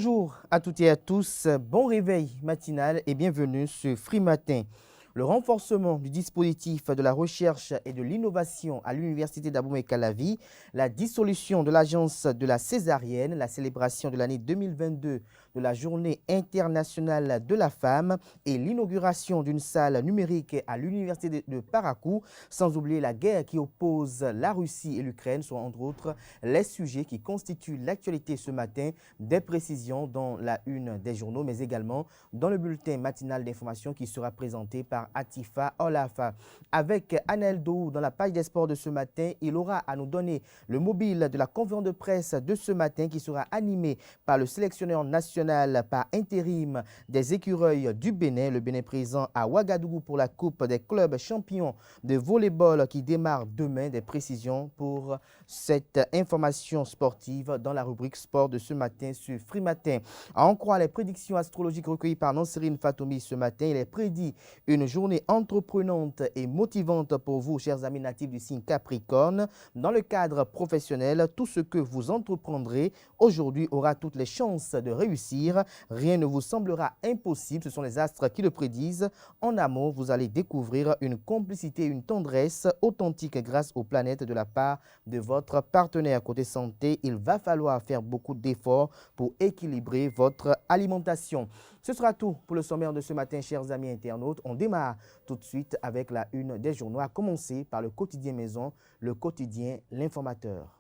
Bonjour à toutes et à tous, bon réveil matinal et bienvenue sur Free Matin. Le renforcement du dispositif de la recherche et de l'innovation à l'Université d'Abomey-Calavi, la dissolution de l'agence de la césarienne, la célébration de l'année 2022 de la Journée internationale de la femme et l'inauguration d'une salle numérique à l'Université de Parakou, sans oublier la guerre qui oppose la Russie et l'Ukraine, sont entre autres les sujets qui constituent l'actualité ce matin. Des précisions dans la une des journaux, mais également dans le bulletin matinal d'information qui sera présenté par Atifa Olafa. Avec Anel Dou dans la page des sports de ce matin, il aura à nous donner le mobile de la conférence de presse de ce matin qui sera animé par le sélectionneur national par intérim des écureuils du Bénin. Le Bénin présent à Ouagadougou pour la Coupe des clubs champions de volleyball qui démarre demain. Des précisions pour cette information sportive dans la rubrique sport de ce matin sur Free Matin. À en croire les prédictions astrologiques recueillies par Nansérine Fatoumi ce matin, il est prédit une journée entreprenante et motivante pour vous, chers amis natifs du signe Capricorne. Dans le cadre professionnel, tout ce que vous entreprendrez aujourd'hui aura toutes les chances de réussir. Rien ne vous semblera impossible, ce sont les astres qui le prédisent. En amont, vous allez découvrir une complicité, une tendresse authentique grâce aux planètes de la part de votre partenaire. Côté santé, il va falloir faire beaucoup d'efforts pour équilibrer votre alimentation. Ce sera tout pour le sommaire de ce matin, chers amis internautes. On démarre tout de suite avec la une des journaux, à commencer par le quotidien Maison, le quotidien L'Informateur.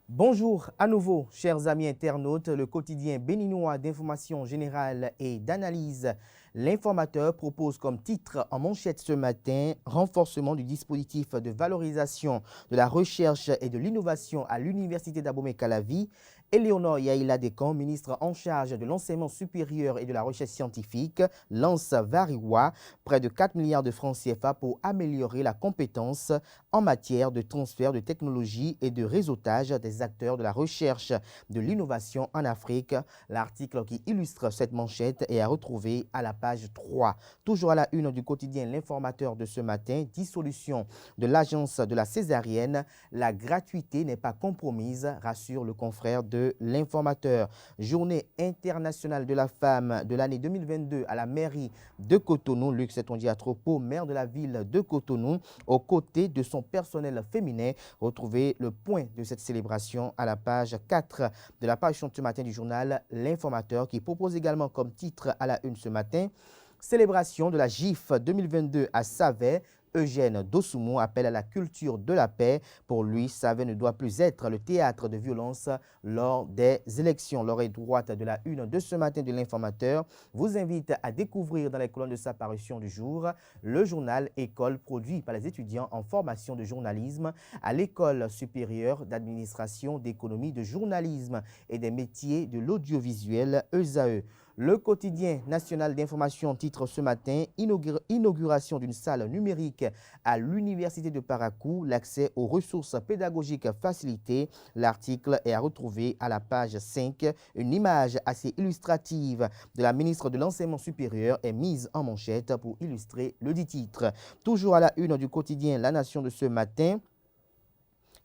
Bonjour à nouveau, chers amis internautes. Le quotidien béninois d'information générale et d'analyse, L'Informateur, propose comme titre en manchette ce matin « Renforcement du dispositif de valorisation de la recherche et de l'innovation à l'Université d'Abomey-Calavi ». Éléonore Yaïla Descamps, ministre en charge de l'enseignement supérieur et de la recherche scientifique, lance Variwa près de 4 milliards de francs CFA pour améliorer la compétence en matière de transfert de technologie et de réseautage des acteurs de la recherche de l'innovation en Afrique. L'article qui illustre cette manchette est à retrouver à la page 3. Toujours à la une du quotidien L'Informateur de ce matin, dissolution de l'agence de la césarienne. La gratuité n'est pas compromise, rassure le confrère de L'Informateur. Journée internationale de la femme de l'année 2022 à la mairie de Cotonou. Luc Setondiatropo, maire de la ville de Cotonou, aux côtés de son personnel féminin. Retrouvez le point de cette célébration à la page 4 de la page ce matin du journal L'Informateur, qui propose également comme titre à la une ce matin « Célébration de la GIF 2022 à Savet ». Eugène Dossoumo appelle à la culture de la paix. Pour lui, Savet ne doit plus être le théâtre de violence lors des élections. L'oreille droite de la une de ce matin de L'Informateur vous invite à découvrir dans les colonnes de sa parution du jour le journal École produit par les étudiants en formation de journalisme à l'École supérieure d'administration, d'économie, de journalisme et des métiers de l'audiovisuel ESAE. Le quotidien national d'information titre ce matin « Inauguration d'une salle numérique à l'Université de Parakou, l'accès aux ressources pédagogiques facilitées ». L'article est à retrouver à la page 5. Une image assez illustrative de la ministre de l'Enseignement supérieur est mise en manchette pour illustrer le dit titre. Toujours à la une du quotidien La Nation de ce matin,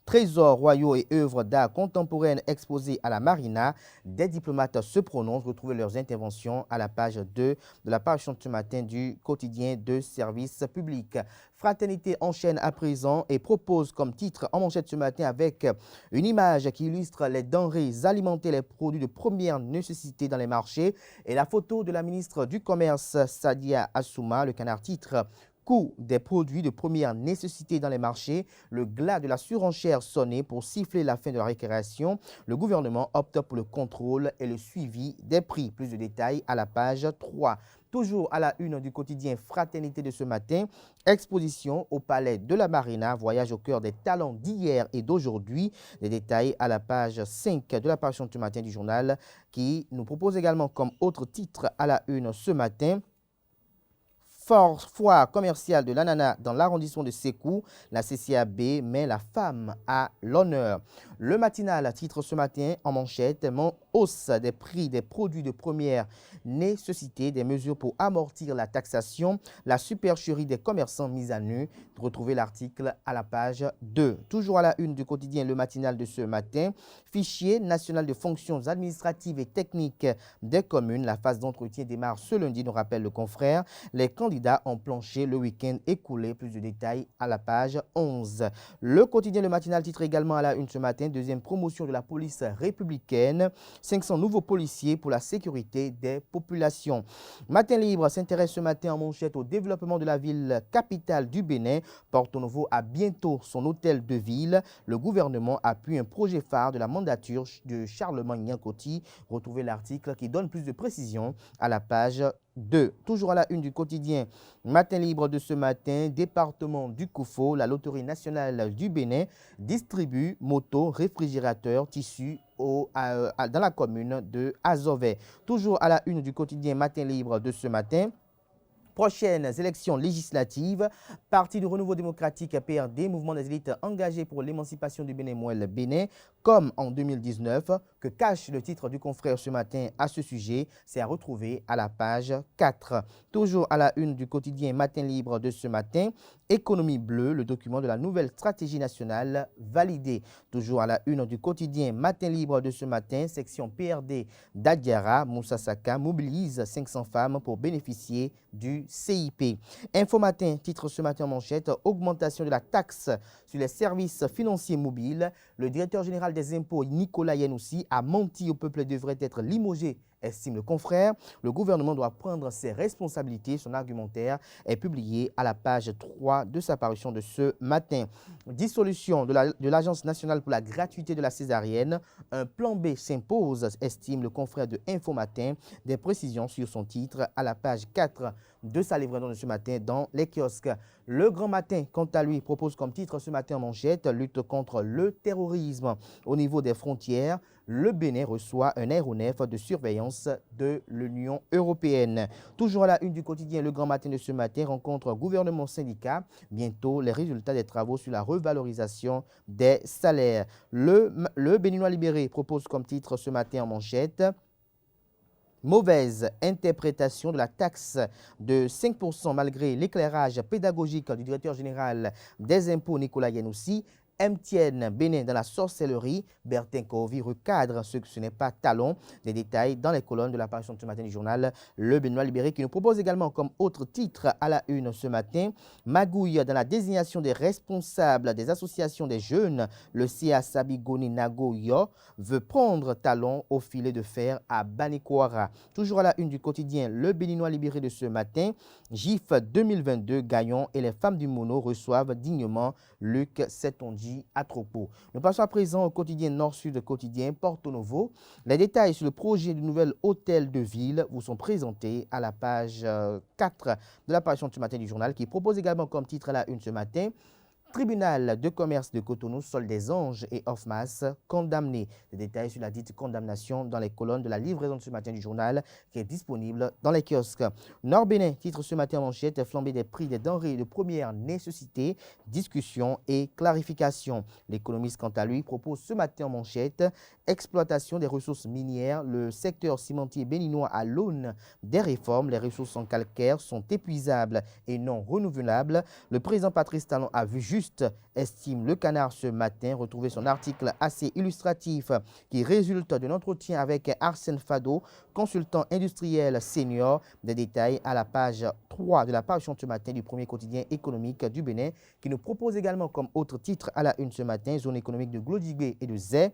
trésors royaux et œuvres d'art contemporaines exposées à la Marina. Des diplomates se prononcent. Retrouvez leurs interventions à la page 2 de la page ce matin du quotidien de service public. Fraternité enchaîne à présent et propose comme titre en manchette ce matin avec une image qui illustre les denrées alimentaires, les produits de première nécessité dans les marchés et la photo de la ministre du Commerce Sadia Assouma. Le canard titre coût des produits de première nécessité dans les marchés, le glas de la surenchère sonné pour siffler la fin de la récréation. Le gouvernement opte pour le contrôle et le suivi des prix. Plus de détails à la page 3. Toujours à la une du quotidien Fraternité de ce matin, exposition au Palais de la Marina, voyage au cœur des talents d'hier et d'aujourd'hui. Les détails à la page 5 de la page ce matin du journal qui nous propose également comme autre titre à la une ce matin, Foire commerciale de l'ananas dans l'arrondissement de Sékou, la CCAB met la femme à l'honneur. Le matinal titre ce matin en manchette hausse des prix des produits de première nécessité, des mesures pour amortir la taxation, la supercherie des commerçants mise à nu. Retrouvez l'article à la page 2. Toujours à la une du quotidien Le Matinal de ce matin, fichier national de fonctions administratives et techniques des communes. La phase d'entretien démarre ce lundi, nous rappelle le confrère. Les candidats ont planché le week-end écoulé. Plus de détails à la page 11. Le quotidien Le Matinal titre également à la une ce matin, deuxième promotion de la police républicaine. 500 nouveaux policiers pour la sécurité des populations. Matin Libre s'intéresse ce matin en manchette au développement de la ville capitale du Bénin. Porto Novo a bientôt son hôtel de ville. Le gouvernement appuie un projet phare de la mandature de Charlemagne Niankoti. Retrouvez l'article qui donne plus de précisions à la page 2. Toujours à la une du quotidien Matin Libre de ce matin, département du Koufo, la loterie nationale du Bénin distribue motos, réfrigérateurs, tissus dans la commune de Azové. Toujours à la une du quotidien Matin Libre de ce matin, prochaines élections législatives, Parti du Renouveau démocratique PRD, mouvement des élites engagé pour l'émancipation du Bénin Mouel Bénin, comme en 2019, que cache le titre du confrère ce matin à ce sujet, c'est à retrouver à la page 4. Toujours à la une du quotidien Matin Libre de ce matin, Économie bleue, le document de la nouvelle stratégie nationale validée. Toujours à la une du quotidien Matin Libre de ce matin, section PRD d'Adiara, Moussa Saka mobilise 500 femmes pour bénéficier du CIP. Info Matin titre ce matin en manchette, augmentation de la taxe sur les services financiers mobiles. Le directeur général des impôts, Nicolas Yanoussi, a menti au peuple et devrait être limogé, estime le confrère. Le gouvernement doit prendre ses responsabilités. Son argumentaire est publié à la page 3 de sa parution de ce matin. Dissolution de l'Agence nationale pour la gratuité de la césarienne. Un plan B s'impose, estime le confrère de Info Matin. Des précisions sur son titre à la page 4 de sa livraison de ce matin dans les kiosques. Le Grand Matin, quant à lui, propose comme titre ce matin en manchette, lutte contre le terrorisme. Au niveau des frontières, le Bénin reçoit un aéronef de surveillance de l'Union européenne. Toujours à la une du quotidien Le Grand Matin de ce matin, rencontre gouvernement-syndicat. Bientôt, les résultats des travaux sur la revalorisation des salaires. Le Béninois libéré propose comme titre ce matin en manchette, mauvaise interprétation de la taxe de 5% malgré l'éclairage pédagogique du directeur général des impôts Nicolas Yanoussi. MTN Bénin dans la sorcellerie, Bertin Kovi recadre ce que ce n'est pas talon. Des détails dans les colonnes de l'apparition de ce matin du journal Le Béninois libéré qui nous propose également comme autre titre à la une ce matin, magouille dans la désignation des responsables des associations des jeunes. Le CA Sabigoni Nagoyo veut prendre talon au filet de fer à Banikwara. Toujours à la une du quotidien Le Béninois libéré de ce matin, GIF 2022, Gaillon et les femmes du Mono reçoivent dignement Luc Setonji à Tropo. Nous passons à présent au quotidien Nord-Sud quotidien Porto Novo. Les détails sur le projet du nouvel hôtel de ville vous sont présentés à la page 4 de l'apparition de ce matin du journal qui propose également comme titre à la une ce matin, Tribunal de commerce de Cotonou, Sol des Anges et Ofmas condamnés. Des détails sur la dite condamnation dans les colonnes de la livraison de ce matin du journal qui est disponible dans les kiosques. Nord-Bénin titre ce matin en manchette, flambée des prix des denrées de première nécessité, discussion et clarification. L'économiste quant à lui propose ce matin en manchette, exploitation des ressources minières, le secteur cimentier béninois à l'aune des réformes, les ressources en calcaire sont épuisables et non renouvelables. Le président Patrice Talon a vu juste, estime le Canard ce matin. Retrouvez son article assez illustratif qui résulte d'un entretien avec Arsène Fado, consultant industriel senior. Des détails à la page 3 de la parution de ce matin du premier quotidien économique du Bénin qui nous propose également comme autre titre à la une ce matin, zone économique de Glodigbe et de Zé,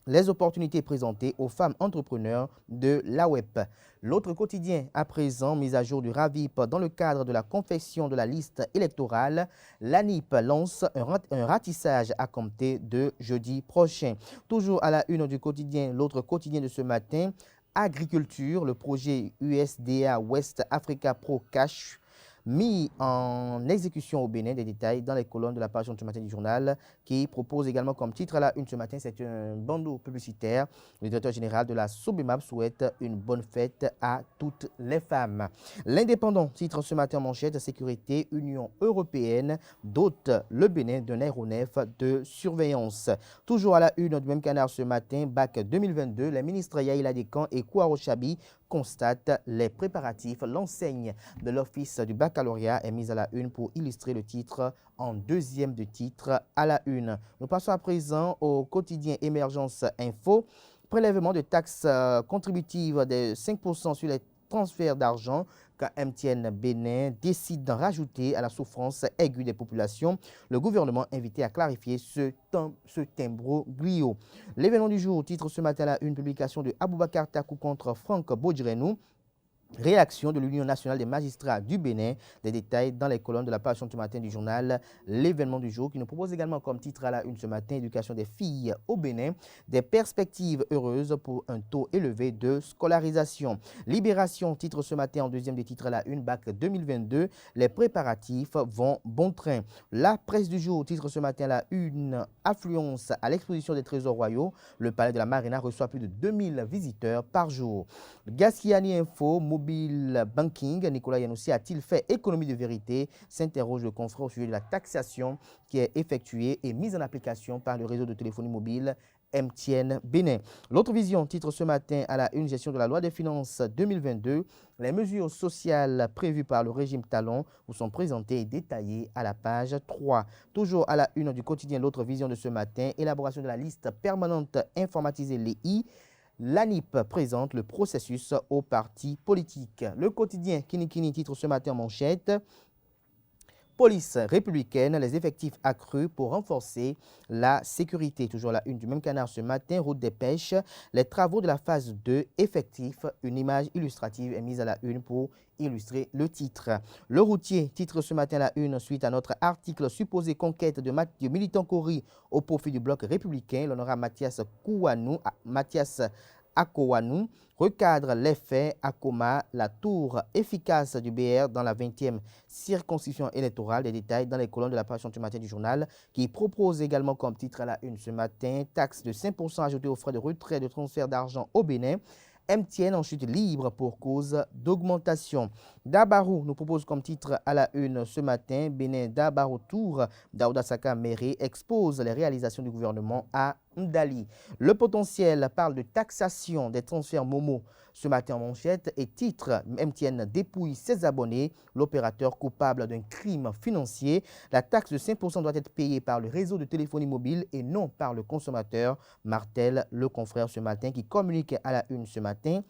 les opportunités présentées aux femmes entrepreneurs de l'AWEP. L'autre quotidien, à présent, mise à jour du RAVIP dans le cadre de la confection de la liste électorale. L'ANIP lance un ratissage à compter de jeudi prochain. Toujours à la une du quotidien, l'autre quotidien de ce matin, agriculture, le projet USDA West Africa Pro Cash mis en exécution au Bénin. Des détails dans les colonnes de la page ce matin du journal qui propose également comme titre à la une ce matin, c'est un bandeau publicitaire. Le directeur général de la Sobemap souhaite une bonne fête à toutes les femmes. L'Indépendant titre ce matin en manchette, sécurité, Union européenne dote le Bénin d'un aéronef de surveillance. Toujours à la une du même canard ce matin, bac 2022, les ministres Yaïla Dekan et Kouaro Chabi constatent les préparatifs. L'enseigne de l'office du baccalauréat est mise à la une pour illustrer le titre en deuxième de titre à la une. Nous passons à présent au quotidien Émergence Info. Prélèvement de taxes contributives de 5% sur les transferts d'argent quand MTN Bénin décide d'en rajouter à la souffrance aiguë des populations. Le gouvernement invité à clarifier ce timbroglio. L'événement du jour, titre ce matin à une publication de Aboubakar Takou contre Franck Bodjirenou. Réaction de l'Union nationale des magistrats du Bénin. Des détails dans les colonnes de la page ce matin du journal L'événement du jour qui nous propose également comme titre à la une ce matin éducation des filles au Bénin. Des perspectives heureuses pour un taux élevé de scolarisation. Libération titre ce matin en deuxième des titres à la une bac 2022. Les préparatifs vont bon train. La presse du jour titre ce matin à la une affluence à l'exposition des trésors royaux. Le palais de la Marina reçoit plus de 2000 visiteurs par jour. Gaskiani Info, mobile banking, Nicolas Yanoussi a-t-il fait économie de vérité? S'interroge le confrère au sujet de la taxation qui est effectuée et mise en application par le réseau de téléphonie mobile MTN Bénin. L'autre vision titre ce matin à la une gestion de la loi des finances 2022. Les mesures sociales prévues par le régime Talon vous sont présentées et détaillées à la page 3. Toujours à la une du quotidien L'autre vision de ce matin, élaboration de la liste permanente informatisée l'EI. L'ANIP présente le processus aux partis politiques. Le quotidien Kinikini titre ce matin en manchette. Police républicaine, les effectifs accrus pour renforcer la sécurité. Toujours la une du même canard ce matin, route des pêches, les travaux de la phase 2, effectifs. Une image illustrative est mise à la une pour illustrer le titre. Le routier titre ce matin la une suite à notre article supposé conquête de militants Kori au profit du bloc républicain. L'honorable Mathias Akowanou recadre les faits à Koma, la tour efficace du BR dans la 20e circonscription électorale. Des détails dans les colonnes de la page du matin du journal qui propose également comme titre à la une ce matin, taxe de 5% ajoutée aux frais de retrait de transfert d'argent au Bénin. MTN en chute libre pour cause d'augmentation. Dabarou nous propose comme titre à la une ce matin, Bénin Dabarou Tour, Daouda Saka Méré expose les réalisations du gouvernement à Ndali. Le potentiel parle de taxation des transferts Momo ce matin en manchette et titre MTN dépouille ses abonnés, l'opérateur coupable d'un crime financier. La taxe de 5% doit être payée par le réseau de téléphonie mobile et non par le consommateur, martèle le confrère ce matin qui communique à la une ce matin.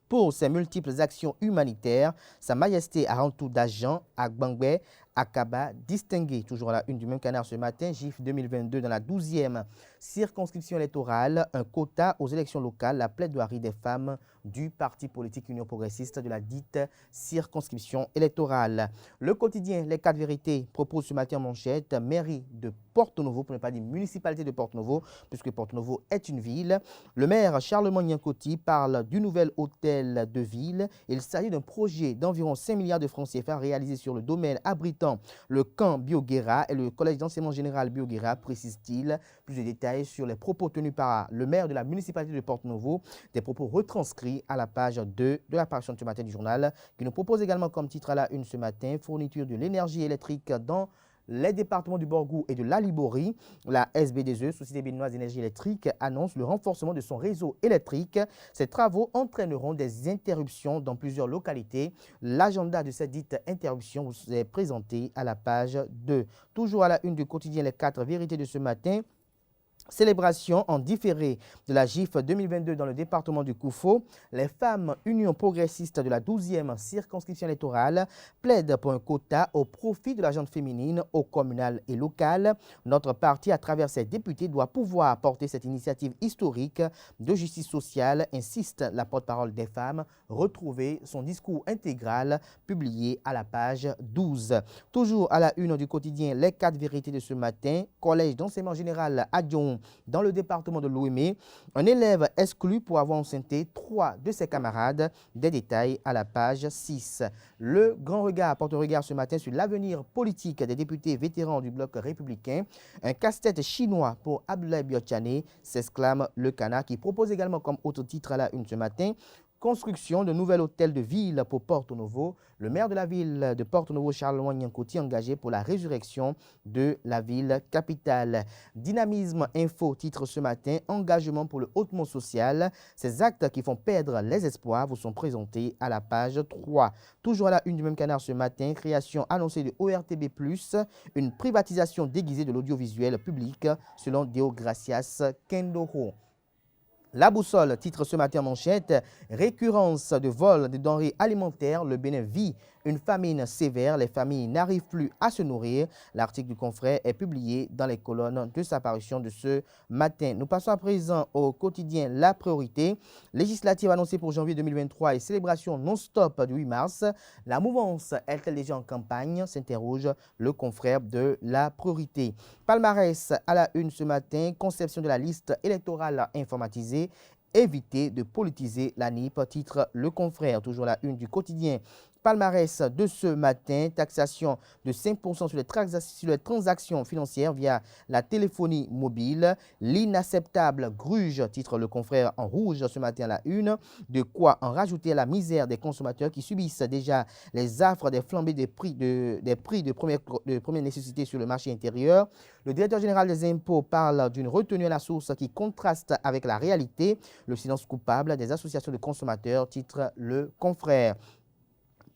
Pour ses multiples actions humanitaires, Sa Majesté a rendu d'agents à Gbangbe, Akaba, distingué. Toujours à la une du même canard ce matin, GIF 2022 dans la 12e circonscription électorale, un quota aux élections locales, la plaidoirie des femmes du parti politique Union progressiste de la dite circonscription électorale. Le quotidien Les 4 vérités propose ce matin en manchette, mairie de Porto-Novo, pour ne pas dire municipalité de Porto-Novo, puisque Porto-Novo est une ville. Le maire Charlemagne Niankoti parle du nouvel hôtel de ville. Il s'agit d'un projet d'environ 5 milliards de francs CFA réalisé sur le domaine abritant le camp Bioguera et le collège d'enseignement général Bioguera, précise-t-il. Plus de détails sur les propos tenus par le maire de la municipalité de Porto-Novo, des propos retranscrits à la page 2 de la page ce matin du journal, qui nous propose également comme titre à la une ce matin, fourniture de l'énergie électrique dans les départements du Borgou et de l'Alibori. La SBDE, Société béninoise d'énergie électrique, annonce le renforcement de son réseau électrique. Ces travaux entraîneront des interruptions dans plusieurs localités. L'agenda de cette dite interruption vous est présenté à la page 2. Toujours à la une du quotidien Les 4 vérités de ce matin. Célébration en différé de la GIF 2022 dans le département du Koufo. Les femmes Union progressiste de la 12e circonscription électorale plaident pour un quota au profit de la gente féminine au communal et local. Notre parti, à travers ses députés, doit pouvoir porter cette initiative historique de justice sociale, insiste la porte-parole des femmes. Retrouvez son discours intégral publié à la page 12. Toujours à la une du quotidien Les 4 vérités de ce matin, collège d'enseignement général adjoint Cotonou, dans le département de l'Ouémé. Un élève exclu pour avoir enceinté 3 de ses camarades. Des détails à la page 6. Le grand regard porte regard ce matin sur l'avenir politique des députés vétérans du bloc républicain. Un casse-tête chinois pour Abdoulaye Biotchane, s'exclame le Canard, qui propose également comme autre titre à la une ce matin: construction de nouvel hôtel de ville pour Porto Novo. Le maire de la ville de Porto Novo, Charles Wanyankouti, engagé pour la résurrection de la ville capitale. Dynamisme Info titre ce matin: engagement pour le hautement social. Ces actes qui font perdre les espoirs vous sont présentés à la page 3. Toujours à la une du même Canard ce matin: création annoncée de ORTB+, une privatisation déguisée de l'audiovisuel public selon Deogracias Kendoro. La boussole titre ce matin en manchette: récurrence de vol de denrées alimentaires, le Bénin vit une famine sévère, les familles n'arrivent plus à se nourrir. L'article du confrère est publié dans les colonnes de sa parution de ce matin. Nous passons à présent au quotidien La Priorité. Législative annoncée pour janvier 2023 et célébration non-stop du 8 mars. La mouvance est-elle déjà en campagne, s'interroge le confrère de La Priorité. Palmarès à la une ce matin: conception de la liste électorale informatisée. Éviter de politiser la NIP, titre le confrère. Toujours la une du quotidien Palmarès de ce matin: taxation de 5% sur les transactions financières via la téléphonie mobile. L'inacceptable gruge, titre le confrère en rouge ce matin à la une. De quoi en rajouter à la misère des consommateurs qui subissent déjà les affres des flambées des prix de première nécessité sur le marché intérieur. Le directeur général des impôts parle d'une retenue à la source qui contraste avec la réalité. Le silence coupable des associations de consommateurs, titre le confrère.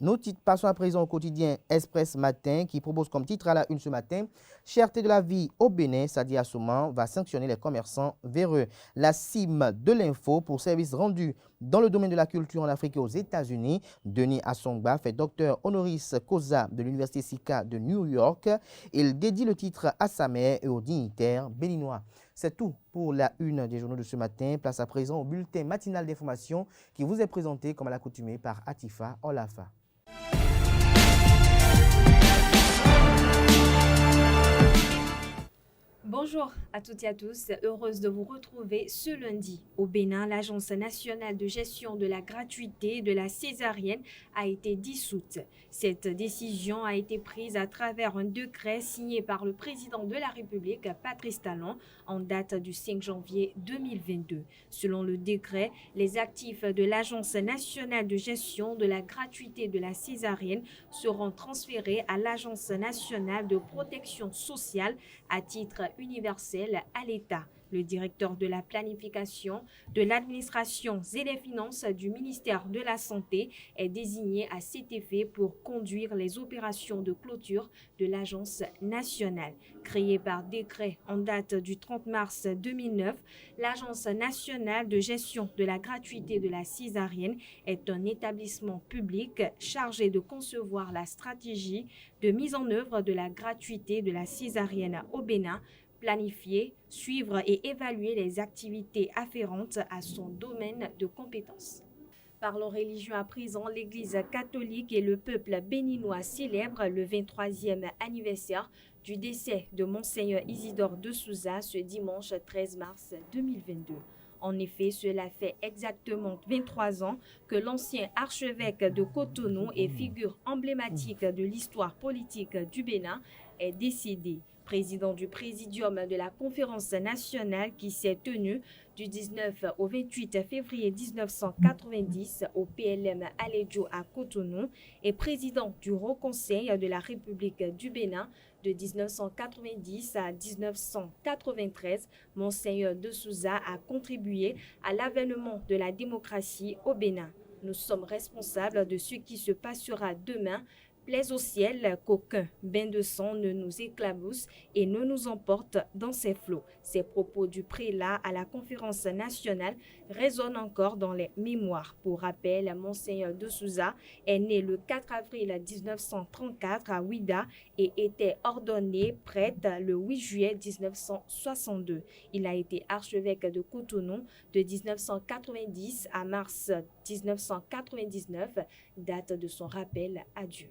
Nous passons à présent au quotidien Express Matin qui propose comme titre à la une ce matin: cherté de la vie au Bénin, Sadi Assouman va sanctionner les commerçants véreux. La cime de l'info pour services rendus dans le domaine de la culture en Afrique et aux États-Unis. Denis Assongba fait docteur honoris causa de l'Université Sika de New York. Il dédie le titre à sa mère et aux dignitaires béninois. C'est tout pour la une des journaux de ce matin. Place à présent au bulletin matinal d'information qui vous est présenté comme à l'accoutumée par Atifa Olafa. Bonjour à toutes et à tous, heureuse de vous retrouver ce lundi. Au Bénin, l'Agence nationale de gestion de la gratuité de la césarienne a été dissoute. Cette décision a été prise à travers un décret signé par le président de la République, Patrice Talon, en date du 5 janvier 2022. Selon le décret, les actifs de l'Agence nationale de gestion de la gratuité de la césarienne seront transférés à l'Agence nationale de protection sociale à titre universel à l'État. Le directeur de la planification, de l'administration et des finances du ministère de la Santé est désigné à cet effet pour conduire les opérations de clôture de l'Agence nationale. Créée par décret en date du 30 mars 2009, l'Agence nationale de gestion de la gratuité de la césarienne est un établissement public chargé de concevoir la stratégie de mise en œuvre de la gratuité de la césarienne au Bénin, planifier, suivre et évaluer les activités afférentes à son domaine de compétences. Parlons religion à présent. L'Église catholique et le peuple béninois célèbrent le 23e anniversaire du décès de Monseigneur Isidore de Souza ce dimanche 13 mars 2022. En effet, cela fait exactement 23 ans que l'ancien archevêque de Cotonou et figure emblématique de l'histoire politique du Bénin est décédé. Président du Présidium de la Conférence nationale qui s'est tenue du 19 au 28 février 1990 au PLM Aledjo à Cotonou et président du Haut Conseil de la République du Bénin de 1990 à 1993, Monseigneur de Souza a contribué à l'avènement de la démocratie au Bénin. Nous sommes responsables de ce qui se passera demain. Plaise au ciel qu'aucun bain de sang ne nous éclabousse et ne nous emporte dans ses flots. Ces propos du prélat à la conférence nationale résonnent encore dans les mémoires. Pour rappel, Monseigneur de Souza est né le 4 avril 1934 à Ouida et était ordonné prêtre le 8 juillet 1962. Il a été archevêque de Cotonou de 1990 à mars 1999, date de son rappel à Dieu.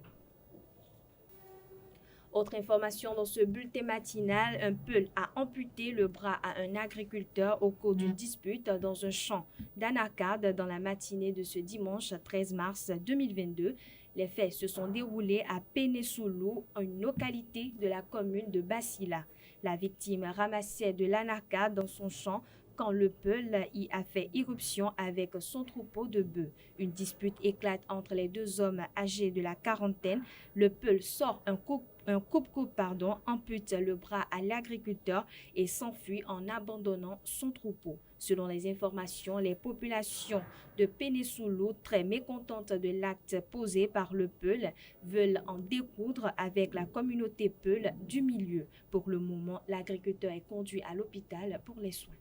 Autre information dans ce bulletin matinal, un Peul a amputé le bras à un agriculteur au cours d'une dispute dans un champ d'anacarde dans la matinée de ce dimanche 13 mars 2022. Les faits se sont déroulés à Pénésoulou, une localité de la commune de Bassila. La victime ramassait de l'anacarde dans son champ quand le Peul y a fait irruption avec son troupeau de bœufs. Une dispute éclate entre les deux hommes âgés de la quarantaine. Le Peul sort un coupe-coupe, ampute le bras à l'agriculteur et s'enfuit en abandonnant son troupeau. Selon les informations, les populations de Pénésoulou, très mécontentes de l'acte posé par le Peul, veulent en découdre avec la communauté Peul du milieu. Pour le moment, l'agriculteur est conduit à l'hôpital pour les soins.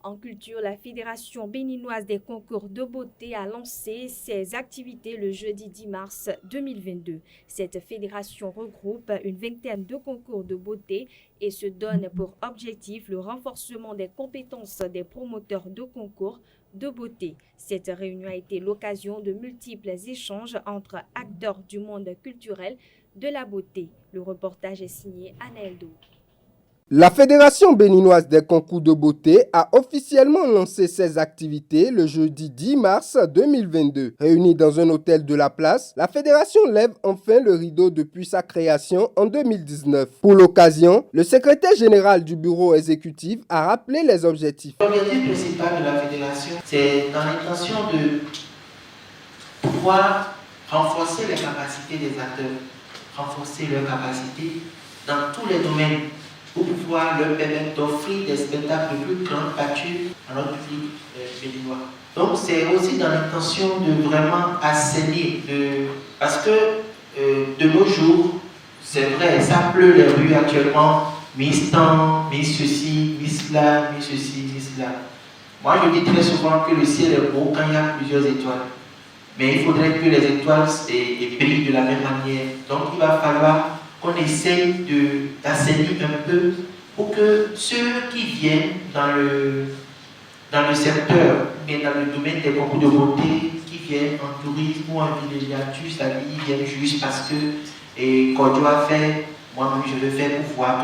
En culture, la Fédération béninoise des concours de beauté a lancé ses activités le jeudi 10 mars 2022. Cette fédération regroupe une vingtaine de concours de beauté et se donne pour objectif le renforcement des compétences des promoteurs de concours de beauté. Cette réunion a été l'occasion de multiples échanges entre acteurs du monde culturel de la beauté. Le reportage est signé Anaël Do. La Fédération béninoise des concours de beauté a officiellement lancé ses activités le jeudi 10 mars 2022. Réunie dans un hôtel de la place, la Fédération lève enfin le rideau depuis sa création en 2019. Pour l'occasion, le secrétaire général du bureau exécutif a rappelé les objectifs. L'objectif principal de la Fédération, c'est dans l'intention de pouvoir renforcer les capacités des acteurs, renforcer leurs capacités dans tous les domaines, pour pouvoir leur permettre d'offrir des spectacles de plus grande facture à notre public béninois. Donc c'est aussi dans l'intention de vraiment assainir, parce que de nos jours, c'est vrai, ça pleut les rues actuellement, Miss Temps, Miss ceci, Miss là, Miss ceci, Miss là. Moi je dis très souvent que le ciel est beau quand il y a plusieurs étoiles. Mais il faudrait que les étoiles brillent de la même manière. Donc il va falloir qu'on essaye d'assainir un peu pour que ceux qui viennent dans le secteur, mais dans le domaine des concours de beauté, qui viennent en tourisme ou en villégiature, c'est-à-dire ils viennent juste parce que Kodjo a fait, moi-même je le fais pour voir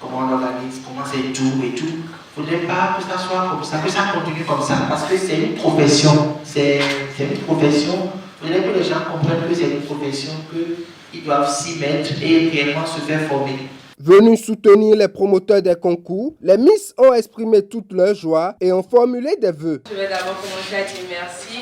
comment on organise, comment c'est tout et tout. Il ne faudrait pas que ça soit comme ça, que ça continue comme ça, parce que c'est une profession. C'est une profession. Il faudrait que les gens comprennent que c'est une profession, qu'ils doivent s'y mettre et réellement se faire former. Venus soutenir les promoteurs des concours, les Miss ont exprimé toute leur joie et ont formulé des vœux. Je vais d'abord commencer à dire merci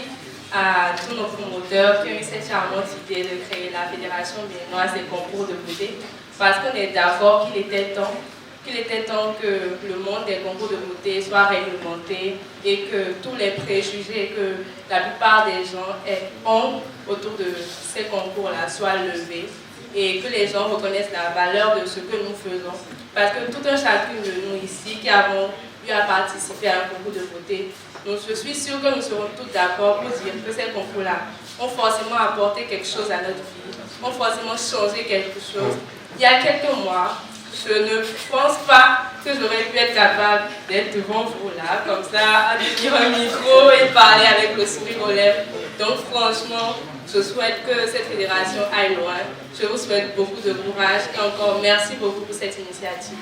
à tous nos promoteurs qui ont eu cette charmante idée de créer la Fédération béninoise des concours de beauté, parce qu'on est d'accord qu'il était temps que le monde des concours de beauté soit réglementé et que tous les préjugés que la plupart des gens ont autour de ces concours-là soient levés et que les gens reconnaissent la valeur de ce que nous faisons. Parce que tout un chacun de nous ici qui avons eu à participer à un concours de beauté, je suis sûre que nous serons tous d'accord pour dire que ces concours-là ont forcément apporté quelque chose à notre vie, ont forcément changé quelque chose. Il y a quelques mois, je ne pense pas que j'aurais pu être capable d'être devant vous là, comme ça, à tenir un micro et parler avec le sourire aux lèvres. Donc franchement, je souhaite que cette fédération aille loin. Je vous souhaite beaucoup de courage et encore merci beaucoup pour cette initiative.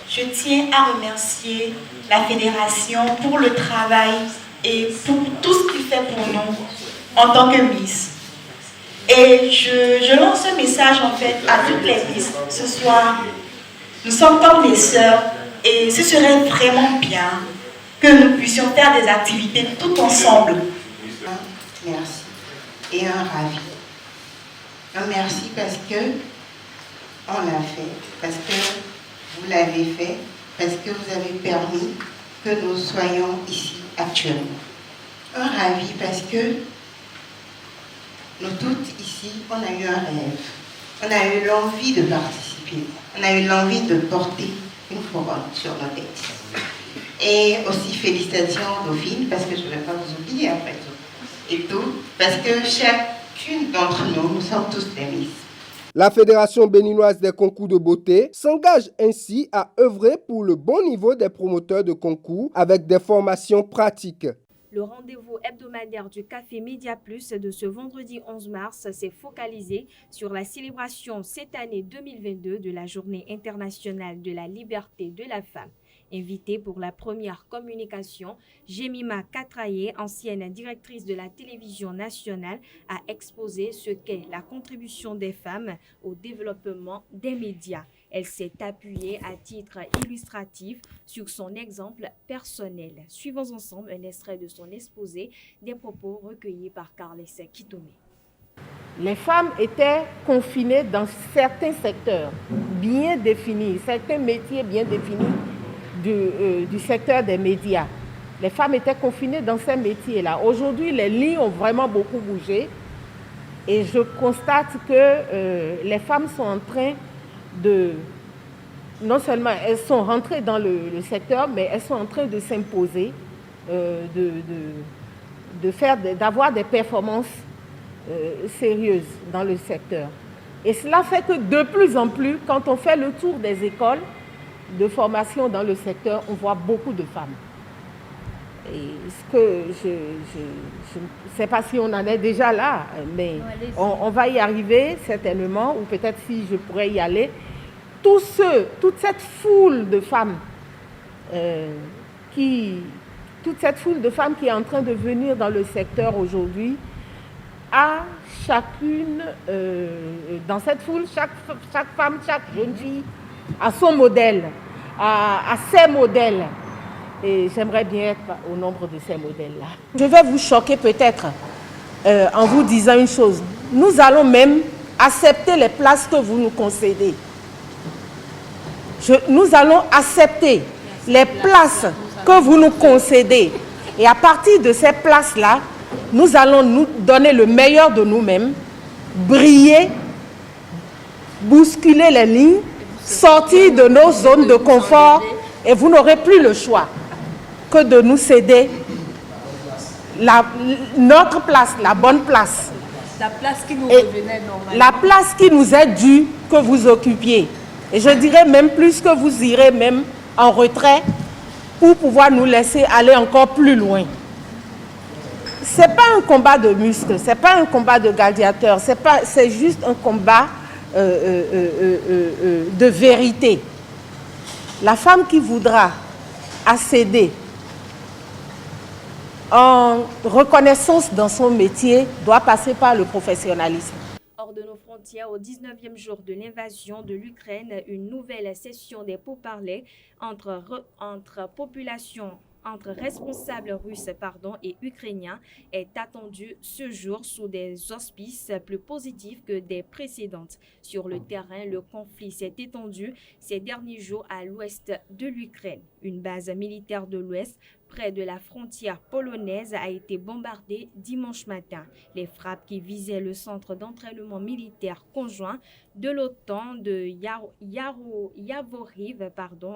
Je tiens à remercier la fédération pour le travail et pour tout ce qu'il fait pour nous en tant que Miss. Et je lance un message en fait à toutes les Miss ce soir. Nous sommes comme des sœurs et ce serait vraiment bien que nous puissions faire des activités tout ensemble. Merci et un ravi. Un merci parce que on l'a fait, parce que vous l'avez fait, parce que vous avez permis que nous soyons ici actuellement. Un ravi parce que nous toutes ici, on a eu un rêve, on a eu l'envie de participer. On a eu l'envie de porter une couronne sur nos têtes. Et aussi félicitations Dauphine, parce que je ne vais pas vous oublier après tout. Et tout, parce que chacune d'entre nous, nous sommes tous des Miss. La Fédération béninoise des concours de beauté s'engage ainsi à œuvrer pour le bon niveau des promoteurs de concours avec des formations pratiques. Le rendez-vous hebdomadaire du Café Média Plus de ce vendredi 11 mars s'est focalisé sur la célébration cette année 2022 de la Journée internationale de la liberté de la femme. Invitée pour la première communication, Jemima Katraye, ancienne directrice de la télévision nationale, a exposé ce qu'est la contribution des femmes au développement des médias. Elle s'est appuyée à titre illustratif sur son exemple personnel. Suivons ensemble un extrait de son exposé, des propos recueillis par Carles Kitome. Les femmes étaient confinées dans certains secteurs bien définis, certains métiers bien définis du secteur des médias. Les femmes étaient confinées dans ces métiers-là. Aujourd'hui, les lignes ont vraiment beaucoup bougé et je constate que les femmes sont en train de... Non seulement elles sont rentrées dans le secteur, mais elles sont en train de s'imposer, d'avoir des performances sérieuses dans le secteur. Et cela fait que de plus en plus, quand on fait le tour des écoles de formation dans le secteur, on voit beaucoup de femmes. Et ce que je ne sais pas si on en est déjà là, mais on va y arriver certainement, ou peut-être si je pourrais y aller. Toute cette foule de femmes qui est en train de venir dans le secteur aujourd'hui, a chacune, dans cette foule, chaque femme, chaque jeune fille a son modèle, a ses modèles. Et j'aimerais bien être au nombre de ces modèles-là. Je vais vous choquer peut-être en vous disant une chose. Nous allons même accepter les places que vous nous concédez. Nous allons accepter les places que vous nous concédez. Et à partir de ces places-là, nous allons nous donner le meilleur de nous-mêmes, briller, bousculer les lignes, sortir de nos zones de confort et vous n'aurez plus le choix que de nous céder notre place, la bonne place. La place qui nous revenait normalement. La place qui nous est due que vous occupiez. Et je dirais même plus que vous irez même en retrait pour pouvoir nous laisser aller encore plus loin. Ce n'est pas un combat de muscles, ce n'est pas un combat de gladiateurs, c'est juste un combat de vérité. La femme qui voudra accéder en reconnaissance dans son métier doit passer par le professionnalisme. Hors de nos frontières, au 19e jour de l'invasion de l'Ukraine, une nouvelle session des pourparlers entre responsables russes et ukrainiens est attendue ce jour sous des auspices plus positifs que des précédentes. Sur le terrain, le conflit s'est étendu ces derniers jours à l'ouest de l'Ukraine. Une base militaire de l'ouest près de la frontière polonaise a été bombardée dimanche matin. Les frappes qui visaient le centre d'entraînement militaire conjoint de l'OTAN de Yavoriv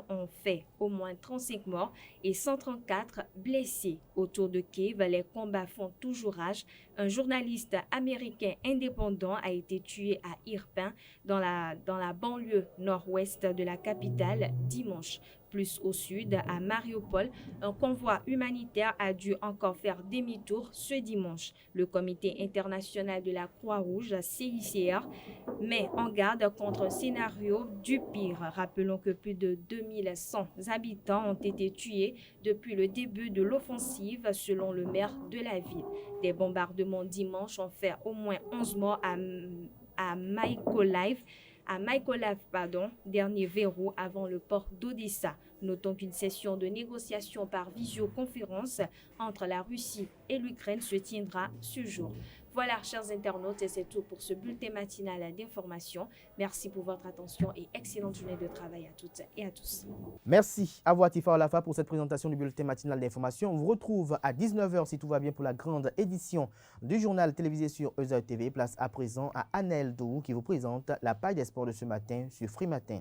ont fait au moins 35 morts et 134 blessés. Autour de Kiev, les combats font toujours rage. Un journaliste américain indépendant a été tué à Irpin, dans la banlieue nord-ouest de la capitale, dimanche. Plus au sud, à Mariupol, un convoi humanitaire a dû encore faire demi-tour ce dimanche. Le Comité international de la Croix-Rouge, CICR, met en garde contre un scénario du pire. Rappelons que plus de 2100 habitants ont été tués depuis le début de l'offensive, selon le maire de la ville. Des bombardements dimanche ont fait au moins 11 morts à Mykolaiv, dernier verrou avant le port d'Odessa. Notons qu'une session de négociation par visioconférence entre la Russie et l'Ukraine se tiendra ce jour. Voilà, chers internautes, et c'est tout pour ce bulletin matinal d'information. Merci pour votre attention et excellente journée de travail à toutes et à tous. Merci à vous, Atifa Olafa, pour cette présentation du bulletin matinal d'information. On vous retrouve à 19h, si tout va bien, pour la grande édition du journal télévisé sur EZA TV. Place à présent à Annelle Dou, qui vous présente la page des sports de ce matin sur Free Matin.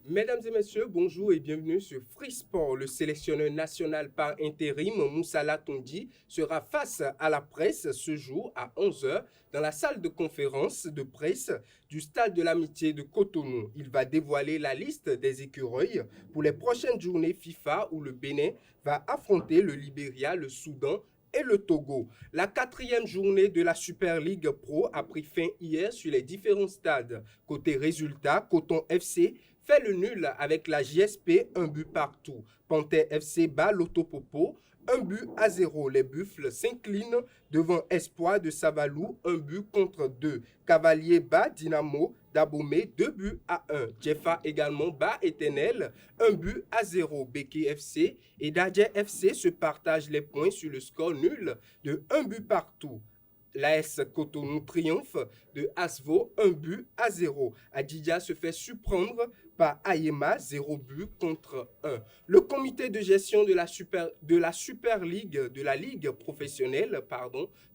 Mesdames et messieurs, bonjour et bienvenue sur Free Sport. Le sélectionneur national par intérim, Moussala Tondi, sera face à la presse ce jour à 11h dans la salle de conférence de presse du Stade de l'Amitié de Cotonou. Il va dévoiler la liste des écureuils pour les prochaines journées FIFA où le Bénin va affronter le Libéria, le Soudan et le Togo. La 4e journée de la Super League Pro a pris fin hier sur les différents stades. Côté résultat, Coton FC fait le nul avec la JSP, 1 but partout. Panthère FC bat l'Autopopo, 1-0. Les Buffles s'inclinent devant Espoir de Savalou, 1-2. Cavalier bat Dynamo d'Abomey, 2-1. Jeffa également bat Éternel, 1-0. Beke FC et Dadje FC se partagent les points sur le score nul de 1 but partout. L'AS Cotonou triomphe de Asvo, 1-0. Adidja se fait surprendre par Ayema, 0 but contre 1. Le comité de gestion de la Super League, de la Ligue professionnelle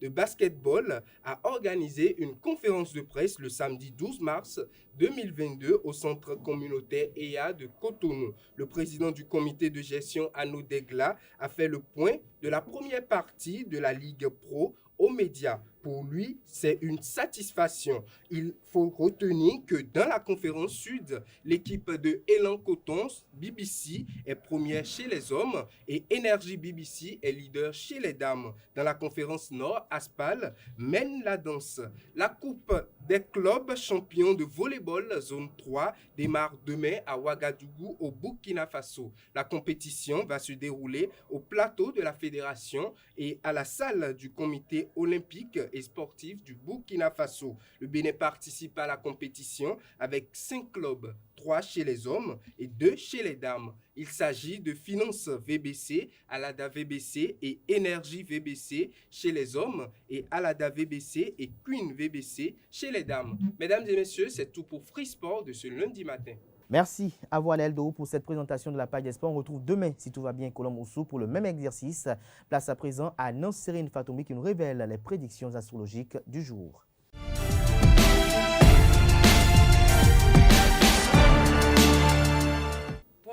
de basketball a organisé une conférence de presse le samedi 12 mars 2022 au centre communautaire EA de Cotonou. Le président du comité de gestion, Arnaud Degla, a fait le point de la première partie de la Ligue Pro aux médias. Pour lui, c'est une satisfaction. Il faut retenir que dans la conférence sud, l'équipe de Elan Cotons BBC est première chez les hommes et Énergie BBC est leader chez les dames. Dans la conférence nord, Aspal mène la danse. La coupe des clubs champions de volleyball zone 3 démarre demain à Ouagadougou au Burkina Faso. La compétition va se dérouler au plateau de la fédération et à la salle du comité olympique et sportif du Burkina Faso. Le Bénin participe à la compétition avec 5 clubs, 3 chez les hommes et 2 chez les dames. Il s'agit de Finance VBC, Alada VBC et Énergie VBC chez les hommes et Alada VBC et Queen VBC chez les dames. Mesdames et messieurs, c'est tout pour Free Sport de ce lundi matin. Merci à Voile Eldo pour cette présentation de la page des sports. On retrouve demain, si tout va bien, Colombe Oussou pour le même exercice. Place à présent à Nansérine Fatoumi qui nous révèle les prédictions astrologiques du jour.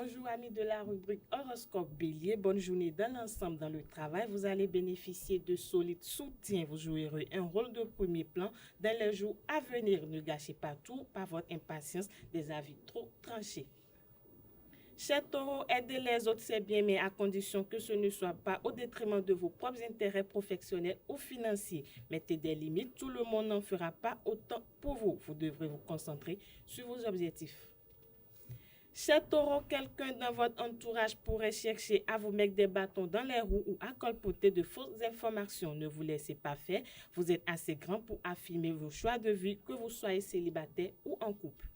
Bonjour amis de la rubrique Horoscope Bélier, bonne journée dans l'ensemble dans le travail. Vous allez bénéficier de solides soutiens. Vous jouerez un rôle de premier plan dans les jours à venir. Ne gâchez pas tout par votre impatience des avis trop tranchés. Chers taureaux, aider les autres c'est bien, mais à condition que ce ne soit pas au détriment de vos propres intérêts professionnels ou financiers. Mettez des limites, tout le monde n'en fera pas autant pour vous. Vous devrez vous concentrer sur vos objectifs. Chers taureaux, quelqu'un dans votre entourage pourrait chercher à vous mettre des bâtons dans les roues ou à colporter de fausses informations. Ne vous laissez pas faire. Vous êtes assez grand pour affirmer vos choix de vie, que vous soyez célibataire ou en couple.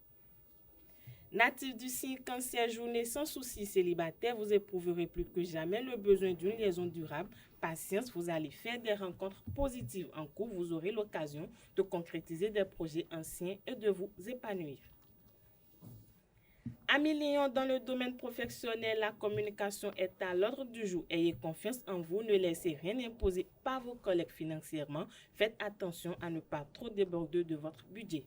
Natif du signe Cancer, journée sans souci célibataire, vous éprouverez plus que jamais le besoin d'une liaison durable. Patience, vous allez faire des rencontres positives. En couple, vous aurez l'occasion de concrétiser des projets anciens et de vous épanouir. Amis Lions, dans le domaine professionnel, la communication est à l'ordre du jour. Ayez confiance en vous, ne laissez rien imposer par vos collègues financièrement. Faites attention à ne pas trop déborder de votre budget.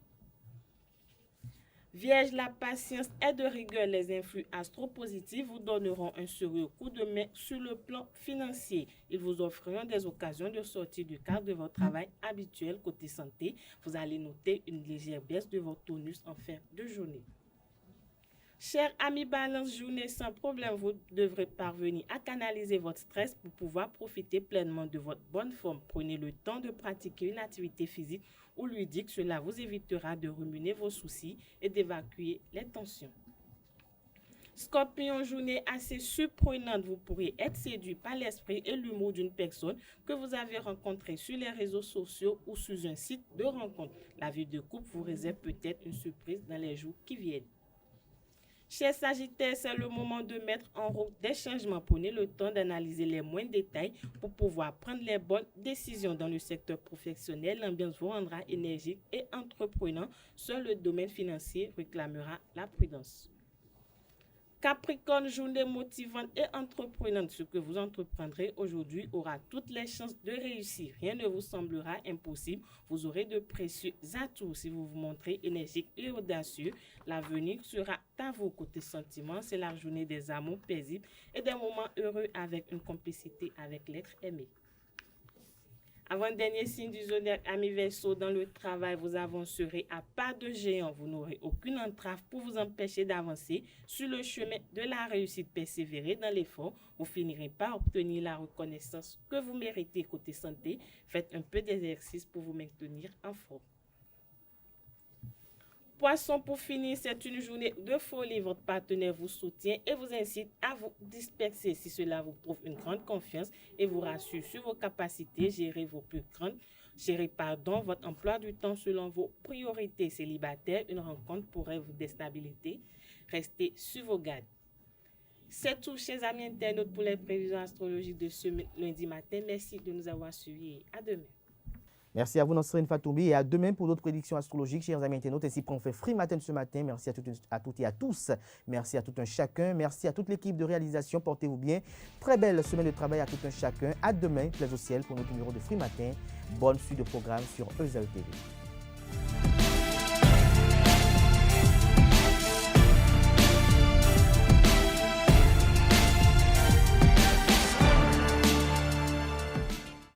Vierge, la patience est de rigueur. Les influx astro-positifs vous donneront un sérieux coup de main sur le plan financier. Ils vous offriront des occasions de sortir du cadre de votre travail habituel. Côté santé, vous allez noter une légère baisse de votre tonus en fin de journée. Chers amis Balance, journée sans problème, vous devrez parvenir à canaliser votre stress pour pouvoir profiter pleinement de votre bonne forme. Prenez le temps de pratiquer une activité physique ou ludique, cela vous évitera de ruminer vos soucis et d'évacuer les tensions. Scorpion, journée assez surprenante, vous pourriez être séduit par l'esprit et l'humour d'une personne que vous avez rencontrée sur les réseaux sociaux ou sur un site de rencontre. La vie de couple vous réserve peut-être une surprise dans les jours qui viennent. Chers Sagittaires, c'est le moment de mettre en route des changements. Prenez le temps d'analyser les moindres détails pour pouvoir prendre les bonnes décisions dans le secteur professionnel. L'ambiance vous rendra énergique et entreprenant. Seul le domaine financier réclamera la prudence. Capricorne, journée motivante et entreprenante. Ce que vous entreprendrez aujourd'hui aura toutes les chances de réussir. Rien ne vous semblera impossible. Vous aurez de précieux atouts si vous vous montrez énergique et audacieux. L'avenir sera à vous. Côté sentiments, c'est la journée des amours paisibles et des moments heureux avec une complicité avec l'être aimé. Avant-dernier signe du zodiaque, amis Verseau, dans le travail, vous avancerez à pas de géant. Vous n'aurez aucune entrave pour vous empêcher d'avancer sur le chemin de la réussite. Persévérez dans l'effort, vous finirez par obtenir la reconnaissance que vous méritez. Côté santé, faites un peu d'exercice pour vous maintenir en forme. Poisson, pour finir, c'est une journée de folie. Votre partenaire vous soutient et vous incite à vous disperser. Si cela vous prouve une grande confiance et vous rassure sur vos capacités, gérez votre emploi du temps selon vos priorités. Célibataire, une rencontre pourrait vous déstabiliser. Restez sur vos gardes. C'est tout, chers amis internautes, pour les prévisions astrologiques de ce lundi matin. Merci de nous avoir suivis et à demain. Merci à vous, Nasrine Fatoubi, et à demain pour d'autres prédictions astrologiques, chers amis internautes. Ainsi qu'on fait Free Matin ce matin. Merci à toutes et à tous. Merci à tout un chacun. Merci à toute l'équipe de réalisation. Portez-vous bien. Très belle semaine de travail à tout un chacun. À demain, plaise au ciel pour notre numéro de Free Matin. Bonne suite de programme sur EZAE TV.